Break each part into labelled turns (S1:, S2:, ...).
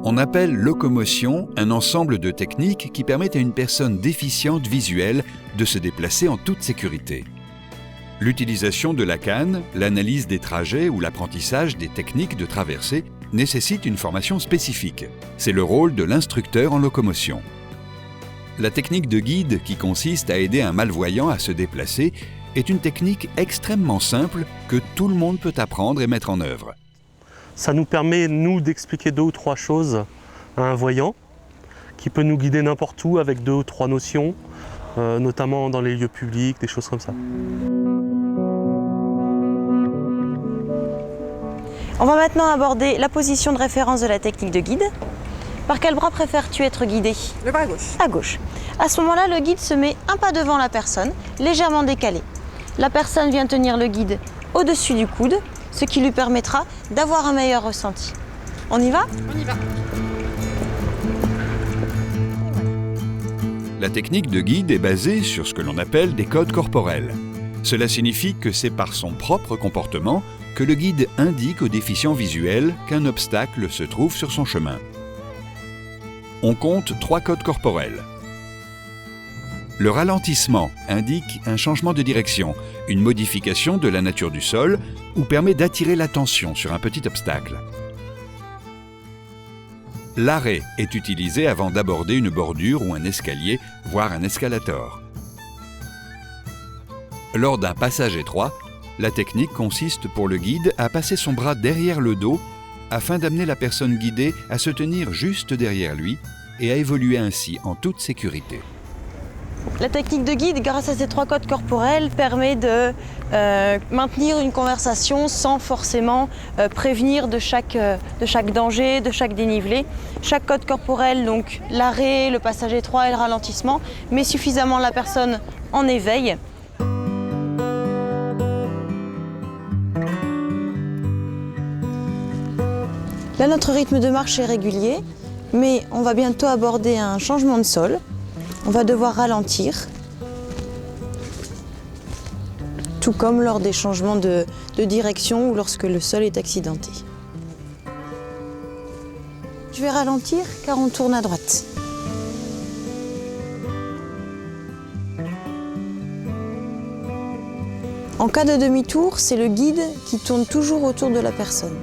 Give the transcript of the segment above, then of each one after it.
S1: On appelle locomotion un ensemble de techniques qui permettent à une personne déficiente visuelle de se déplacer en toute sécurité. L'utilisation de la canne, l'analyse des trajets ou l'apprentissage des techniques de traversée nécessitent une formation spécifique. C'est le rôle de l'instructeur en locomotion. La technique de guide, qui consiste à aider un malvoyant à se déplacer, est une technique extrêmement simple que tout le monde peut apprendre et mettre en œuvre.
S2: Ça nous permet, nous, d'expliquer 2 ou 3 choses à un voyant qui peut nous guider n'importe où avec 2 ou 3 notions, notamment dans les lieux publics, des choses comme ça.
S3: On va maintenant aborder la position de référence de la technique de guide. Par quel bras préfères-tu être guidé?
S4: Le bras gauche.
S3: À gauche. À ce moment-là, le guide se met un pas devant la personne, légèrement décalé. La personne vient tenir le guide au-dessus du coude, ce qui lui permettra d'avoir un meilleur ressenti. On y va?
S4: On y va.
S1: La technique de guide est basée sur ce que l'on appelle des codes corporels. Cela signifie que c'est par son propre comportement que le guide indique aux déficients visuels qu'un obstacle se trouve sur son chemin. On compte 3 codes corporels. Le ralentissement indique un changement de direction, une modification de la nature du sol ou permet d'attirer l'attention sur un petit obstacle. L'arrêt est utilisé avant d'aborder une bordure ou un escalier, voire un escalator. Lors d'un passage étroit, la technique consiste pour le guide à passer son bras derrière le dos afin d'amener la personne guidée à se tenir juste derrière lui et à évoluer ainsi en toute sécurité.
S3: La technique de guide, grâce à ces 3 codes corporels, permet de maintenir une conversation sans forcément prévenir de chaque danger, de chaque dénivelé. Chaque code corporel, donc l'arrêt, le passage étroit et le ralentissement, met suffisamment la personne en éveil. Là, notre rythme de marche est régulier, mais on va bientôt aborder un changement de sol. On va devoir ralentir, tout comme lors des changements de direction ou lorsque le sol est accidenté. Je vais ralentir car on tourne à droite. En cas de demi-tour, c'est le guide qui tourne toujours autour de la personne.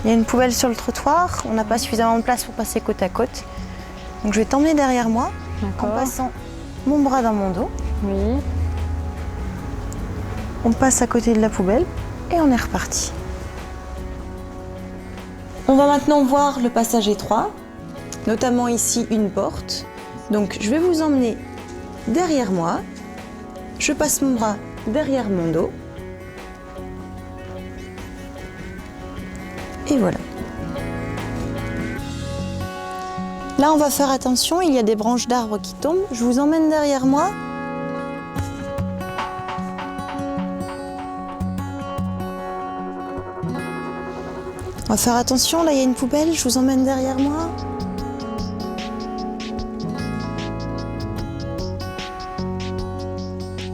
S3: Il y a une poubelle sur le trottoir, on n'a pas suffisamment de place pour passer côte à côte. Donc je vais t'emmener derrière moi en passant mon bras dans mon dos.
S4: Oui.
S3: On passe à côté de la poubelle et on est reparti. On va maintenant voir le passage étroit, notamment ici une porte. Donc je vais vous emmener derrière moi. Je passe mon bras derrière mon dos. Et voilà. Là, on va faire attention, il y a des branches d'arbres qui tombent. Je vous emmène derrière moi. On va faire attention, là, il y a une poubelle, je vous emmène derrière moi.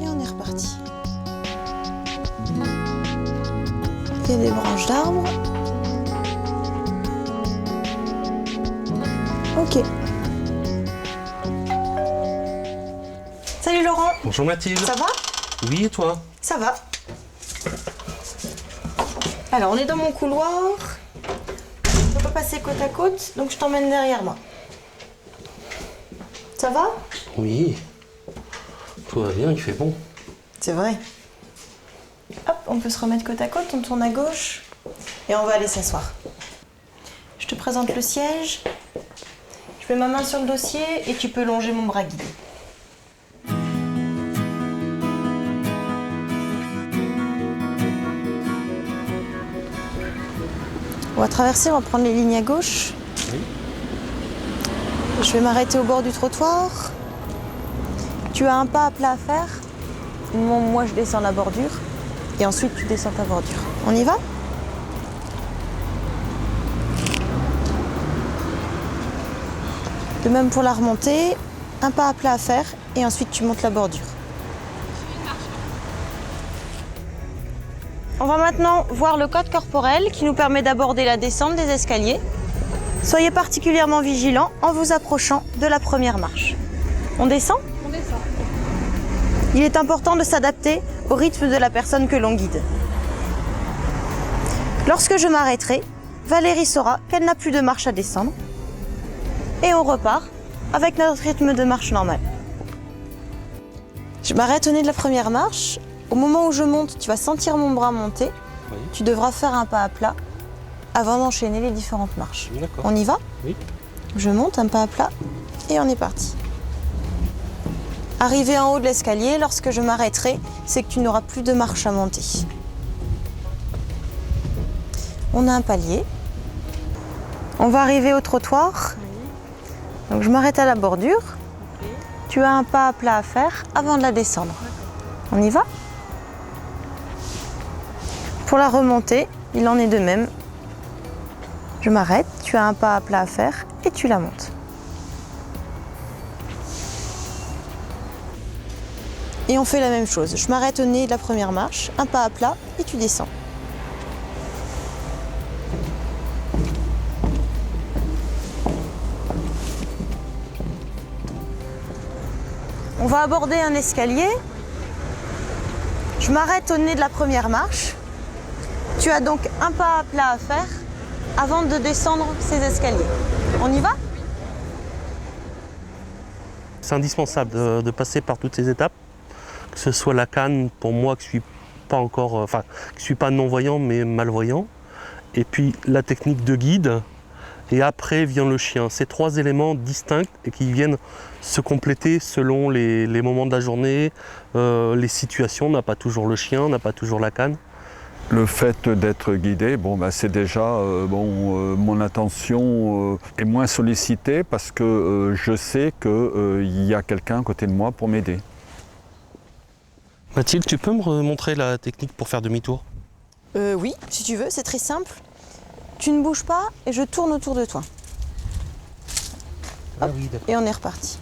S3: Et on est reparti. Il y a des branches d'arbres. Ok. Salut Laurent.
S2: Bonjour Mathilde.
S3: Ça va?
S2: Oui, et toi?
S3: Ça va. Alors, on est dans mon couloir. On peut pas passer côte à côte, donc je t'emmène derrière moi. Ça va?
S2: Oui. Tout va bien, il fait bon.
S3: C'est vrai. Hop, on peut se remettre côte à côte, on tourne à gauche et on va aller s'asseoir. Je te présente le siège. Je mets ma main sur le dossier et tu peux longer mon bras guidé. On va traverser, on va prendre les lignes à gauche.
S2: Oui.
S3: Je vais m'arrêter au bord du trottoir. Tu as un pas à plat à faire. Moi, je descends la bordure. Et ensuite, tu descends ta bordure. On y va ? De même pour la remontée, un pas à plat à faire et ensuite tu montes la bordure. On va maintenant voir le code corporel qui nous permet d'aborder la descente des escaliers. Soyez particulièrement vigilants en vous approchant de la première marche. On descend ?
S4: On descend.
S3: Il est important de s'adapter au rythme de la personne que l'on guide. Lorsque je m'arrêterai, Valérie saura qu'elle n'a plus de marche à descendre et on repart avec notre rythme de marche normal. Je m'arrête au nez de la première marche. Au moment où je monte, tu vas sentir mon bras monter.
S2: Oui.
S3: Tu devras faire un pas à plat avant d'enchaîner les différentes marches.
S2: D'accord.
S3: On y va ?
S2: Oui.
S3: Je monte un pas à plat et on est parti. Arrivé en haut de l'escalier, lorsque je m'arrêterai, c'est que tu n'auras plus de marche à monter. On a un palier. On va arriver au trottoir. Donc je m'arrête à la bordure. Tu as un pas à plat à faire avant de la descendre. On y va ? Pour la remontée, il en est de même. Je m'arrête, tu as un pas à plat à faire et tu la montes. Et on fait la même chose. Je m'arrête au nez de la première marche, un pas à plat et tu descends. On va aborder un escalier. Je m'arrête au nez de la première marche. Tu as donc un pas à plat à faire avant de descendre ces escaliers. On y va ?
S2: C'est indispensable de passer par toutes ces étapes, que ce soit la canne pour moi qui suis pas encore, qui suis pas non-voyant mais malvoyant, et puis la technique de guide, et après vient le chien. Ces trois éléments distincts et qui viennent se compléter selon les moments de la journée, les situations. On n'a pas toujours le chien, on n'a pas toujours la canne.
S5: Le fait d'être guidé, c'est déjà mon attention est moins sollicitée parce que je sais qu'il y a quelqu'un à côté de moi pour m'aider.
S2: Mathilde, tu peux me montrer la technique pour faire demi-tour ?
S3: Oui, si tu veux, c'est très simple. Tu ne bouges pas et je tourne autour de toi. Hop, et on est reparti.